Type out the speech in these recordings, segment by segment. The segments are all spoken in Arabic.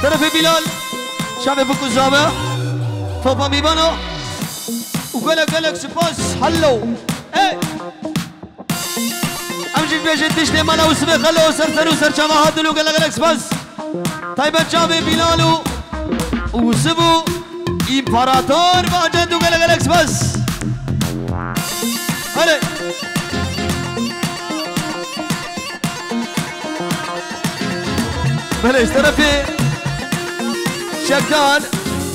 طرف بلال شعب بكوزابه توبا ميبانو وقلق سباس هلو ايه امجد بيجد تشتي مالا وسبي خلو سرسر وسرشا ما هادلو قلق سباس طيبت شعب بلالو وسبو امبراطور باجد وقلق سباس هلي بلش طرفي شكال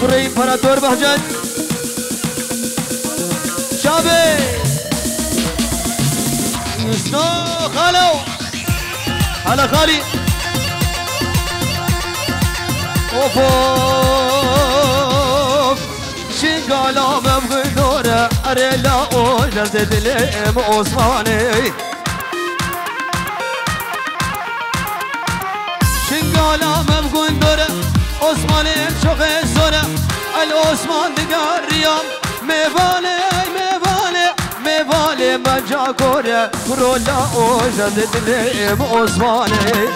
كري امبراطور بهجت شابي يسنو خالو هلا خالي اوف اوف شنقالا مبغدورة اريلا اوجر زدلم عثماني شنقالا مبغدورة عثماني شوخ الزورة العثمان دقار ريام ميفالي مجا كورة كرولا اوجر زدلم عثماني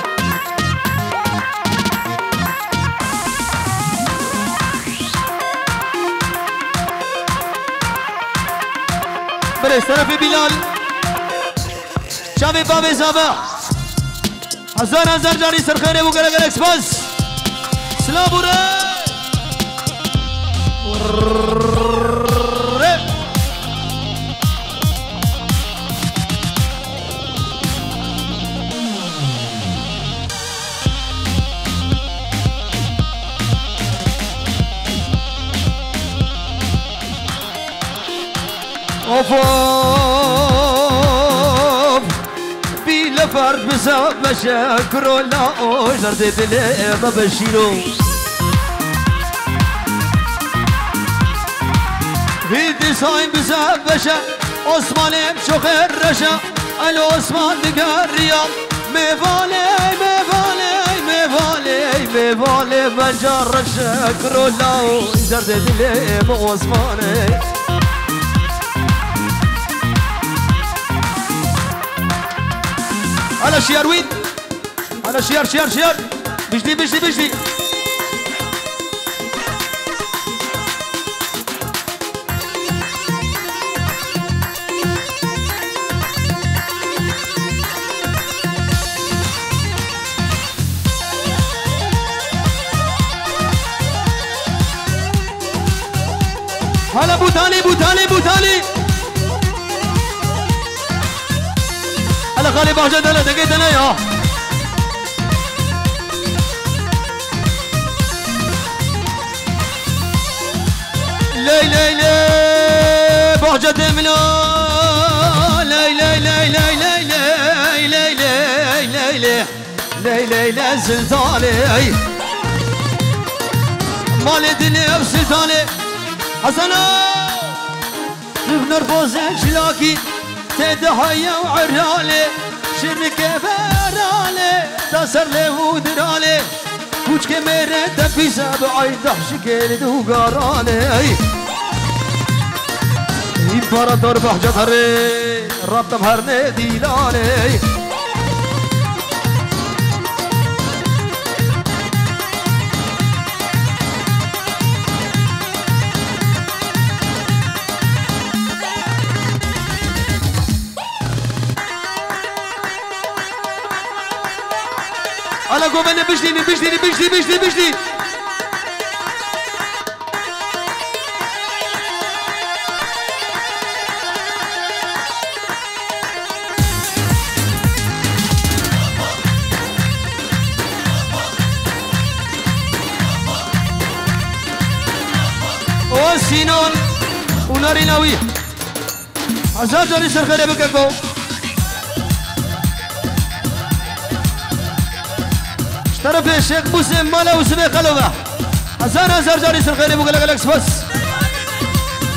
بريش طرف بلال شابي بابي زابا هزار جاري سرخيري وقلق اكسباس سلابوري اوف اوف بيلا فرد بزاب مشاكر ولا اوجر زيت لي ببشيرو في ديزاين بزاب بشا عثمان مشوخ الرشا العثمان دقار رياض ميفالي مجار الشاكر ولا اوجر زيت لي عثماني على شيار وين على شيار بجدي هلا بوتالي هلا خالي بهجت هلا دقيت انا يا لي بهجت ملا لي سلطاني مالي دنيا بسلطاني حسنا نرفوز شلاكي تدهيا وعرالي شركة برالي تسر لي ودرالي كوش كميرة تبيسة بعين دحش كيلد وقارالي امبراطور بهجت هري ربط بهرني ديلالي على قوم انا بجلي او سينون وناري ناوي عزاز جاري سرخيري بكاكو طرف الشيخ مسلم مالا وسبي خلوه هزار جاري سرخيري بقلق الاكسباس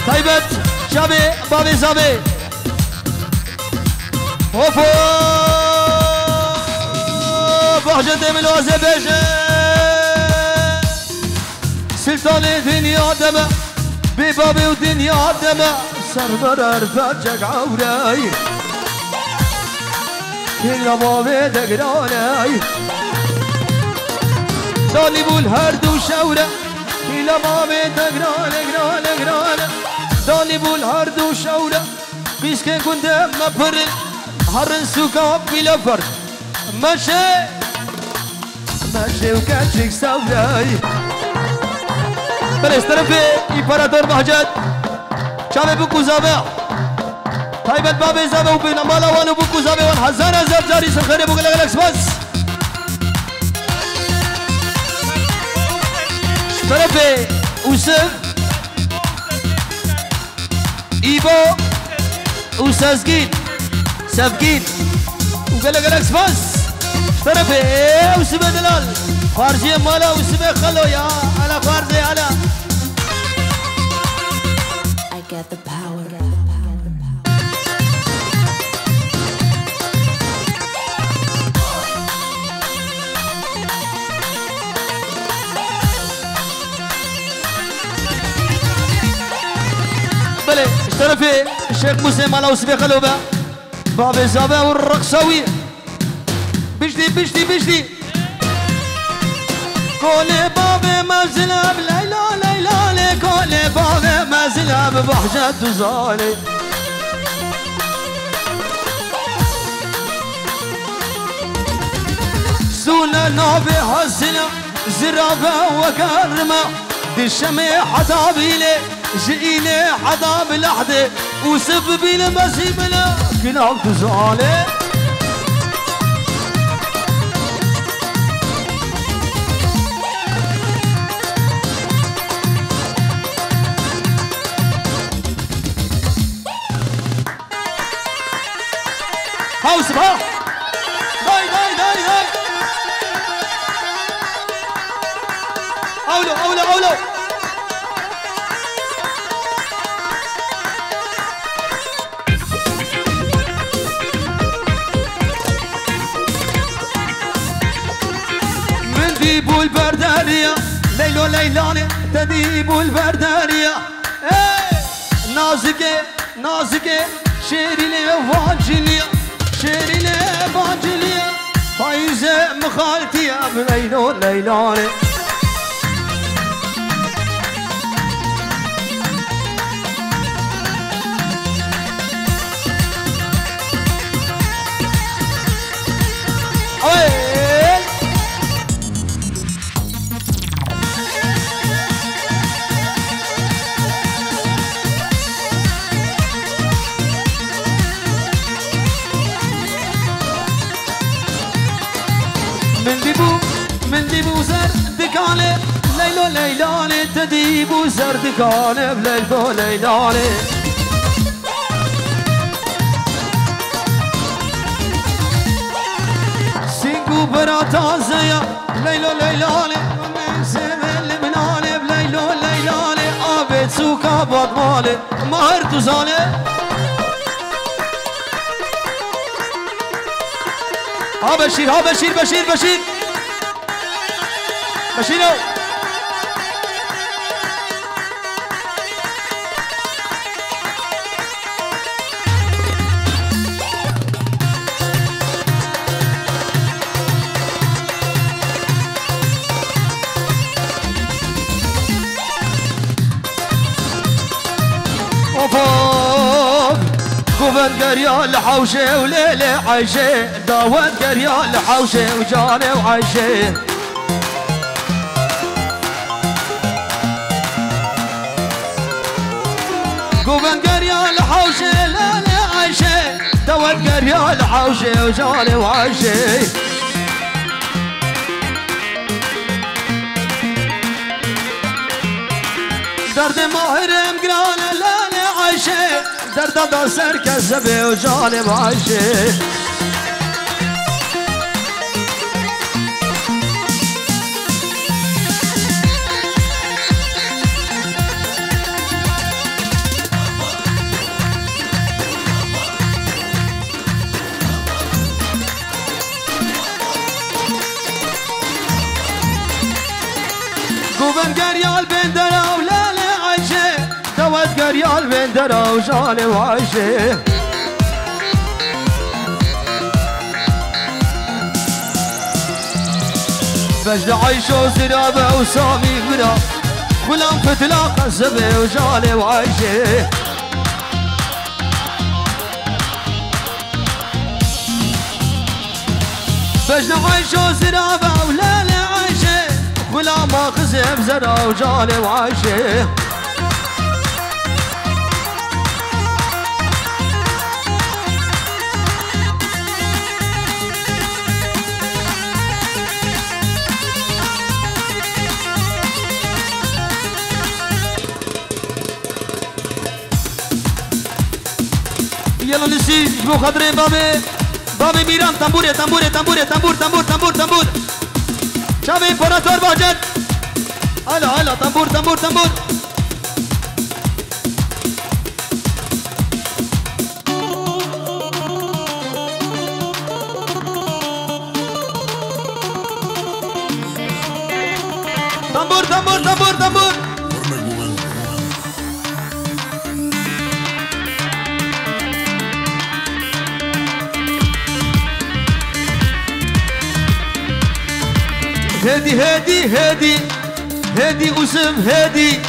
طيبت شابي بابي زابي اوفو بهجت من الوزبيجي سلطاني دنيا دمه ببابي ودنيا دمه سربر ارفاجك عوراي كل بابي دقراني دالي بول هرد وشورة كلا بابي تقرالة قرالة قرالة دالي بول هرد وشورة بيسكي كنت مبرن هرن سوكا بلا فرد ماشي ماشي وكاتشيك سوراي بلش طرفي إمبراطور مهجد شابي بوكو زابع طيبت بابي زابع وبين مالا وانو بوكو زابع وان هزار جاري سرخيري بوكو لغلقس بس طرفي وسف إيبو وسازقين سفقين وقلقلقس بس طرفي وسبه دلال خارجي مالا وسبه خلو يا على خارجي على I get the power. بلي اشترفي الشيخ موسى مالا وسبه خلو باب الزابة والرقصوية بجدي بجدي بجدي كل باب مزلب ليلى ليلى كل باب مزلب بحجة زالي سونا نابي حسنا زرابة وكرمة دي الشمي حطابيلي جئيلي حطاب لحدي وسببي لمسيبنا كلاب تزالي هاوس بها داي داي داي داي أولو أولو أولو من ديبو البردارية ليلو ليلاني تديبو البردارية نازكي نازكي شيري لي فانجيليا شيري لي فانجيليا فايزة مخالتي يا بليلو ليلاني من ديبو زردكاني ليلو ليلاني تديبو زردكاني بليلو ليلاني سينكو براتا زيا ليلو ليلاني من زمن لبناني بليلو ليلاني آبت سوكا بطمالي مهر تزاني ها بشير ها بشير بشير بشير بشيرو اوفوف كوفن قريال حوشه وليله عايشه داود قريال حوشه وجاني وعايشه كوفن قريال حوشه ليله عايشه داود قريال حوشه وجاني وعايشه درد ماهرم قرانه ليله عايشه درد دا سر كذبه وجاني وعايشه كوبن قريال بين درا وليله عايشه دوت قريال بين درا وجاني وعايشه بجد عيش وزرابة وسامي برا غلام فتلا قصبة وجالي وعايشة بجد عيش وزرابة ولا لا عايشة غلام خزب زرا وجالي وعايشة يلا نسي جبو خضري بابي ميران تنبوري تنبوري تنبوري تنبور تنبور تنبور تنبور شابي امبراطور باجد هلا هلا تنبور تنبور تنبور تنبور تنبور تنبور تنبور هادي هادي هادي هادي اسم هادي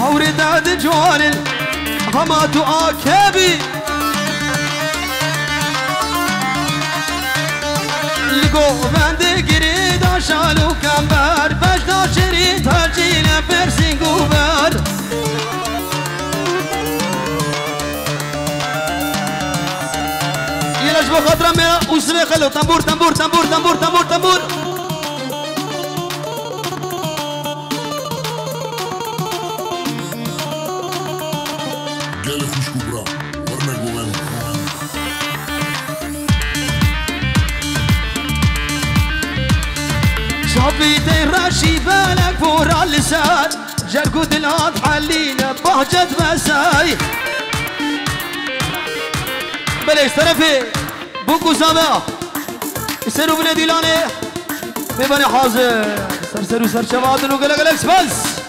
هورد عد جوال غمات اكابي لقو بند قريد عشالو كمبر بجدا شريط هالجينا برسينغو بر يلجبو خضرا ميرا وسمي خلو تنبور تنبور تنبور تنبور تنبور تنبور جالي خوش كبرى ورنا جوان شافي راشي بالك فور اللسان جرقود الهاد حلينا بهجة مساي بليش طرفي بوكو سامع يسروا بنا ديلاني ببني حاضر سرسروا سر شباب وقلق الاكسبانس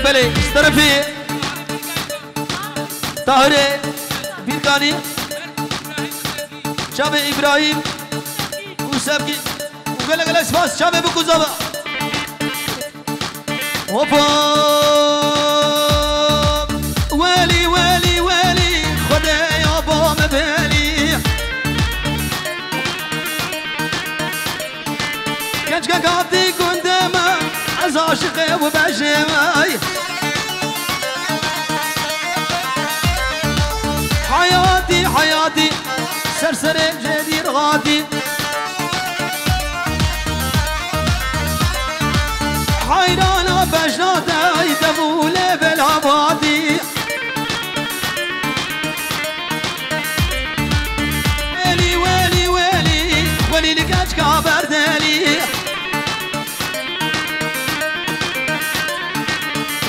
بلي اشترفي طاهري بيركاني شابي ابراهيم وسابقي وقلق الاسفاس شابي بكو زبا هوبا ويلي ويلي ويلي خدي يابا مبالي كنش قاعدي قدامه از عاشقه و بجمعي حياتي حياتي سرسر جدير غادي حيرانة بجناتي دبولة بالعبادي ويلي ويلي ويلي ولي لقاش كابر دالي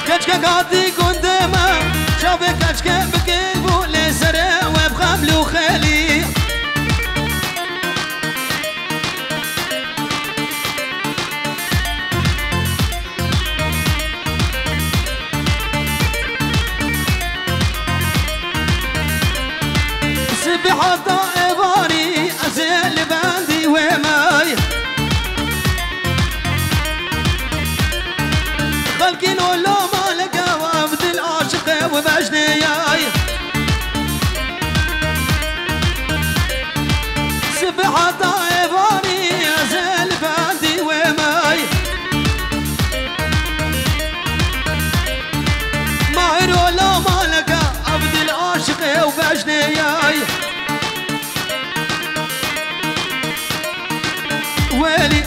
كشكا قاضي قدامه شافي كشكا بقلبه لسرع وبخبله خالي سبحة طائباري أزل باندي وماي خلقين ولا وبجنياي سبحة طائفاني أزل باندي وماي ماهر ولا مالك عبد العاشق وبجنياي ويلي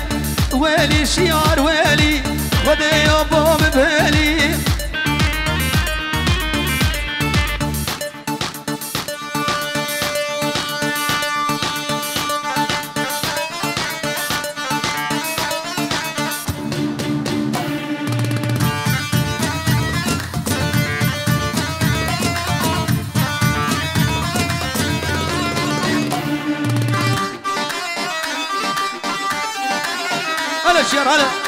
ويلي شيار ويلي ودي يابا مبهلي شير هلا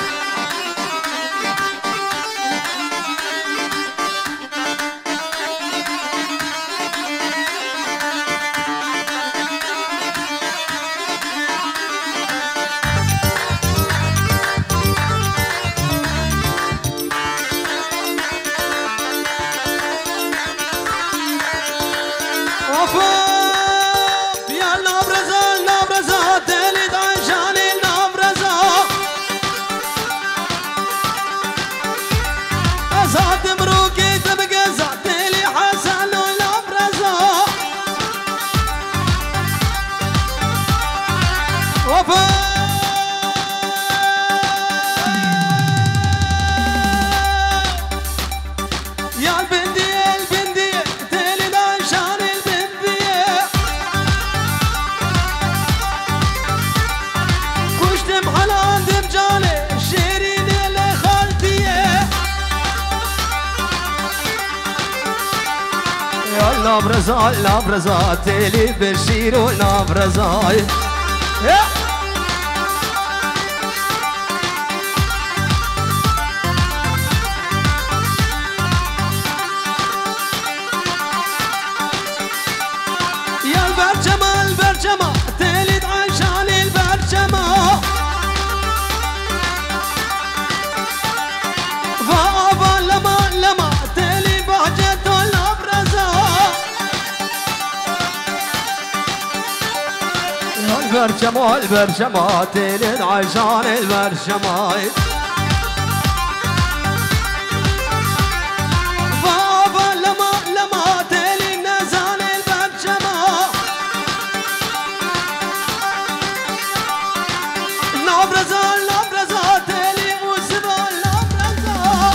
نابرزاي نابرزاي تيلي بشير ونابرزاي يا البرجمة البرجمة تيلي عشان البرجمة فابا لما لما تيلي بهجته البرشمة البرشمة تلد عشان البرشمة بابا لما لما تلي نزال البرشمة نابرزة نابرزة تلي وسبا نابرزة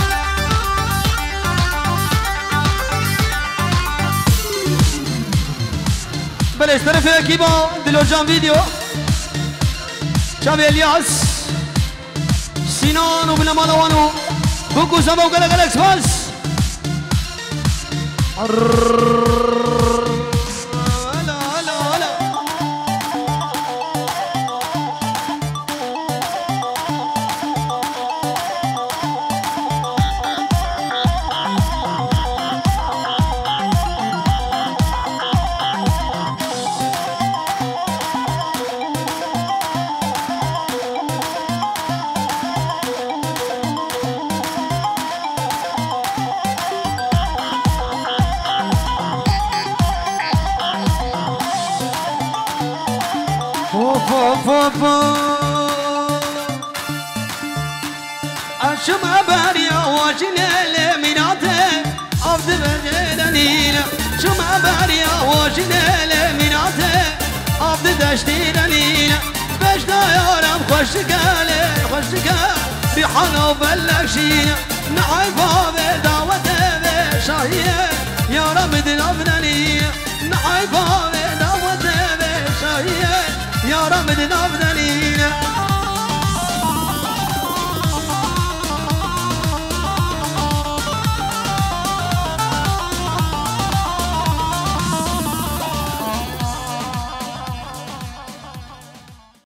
بلش طرف كيبا دلو جان فيديو شافي الياس سينان وبن مالوانو بوكو سما وقلق الاكسباس أشم أباريا وجنال مناته أفضل بجنانينا شم أباريا وجنال مناته أفضل دشتينانينا بجنا يا رب خوشكالي خوشكالي بحنا وبلغشينا نعيبها بدعوته بشاهية يا رب دنافنانينا نعيبها بدعوته بشاهية يا رب دنافنانينا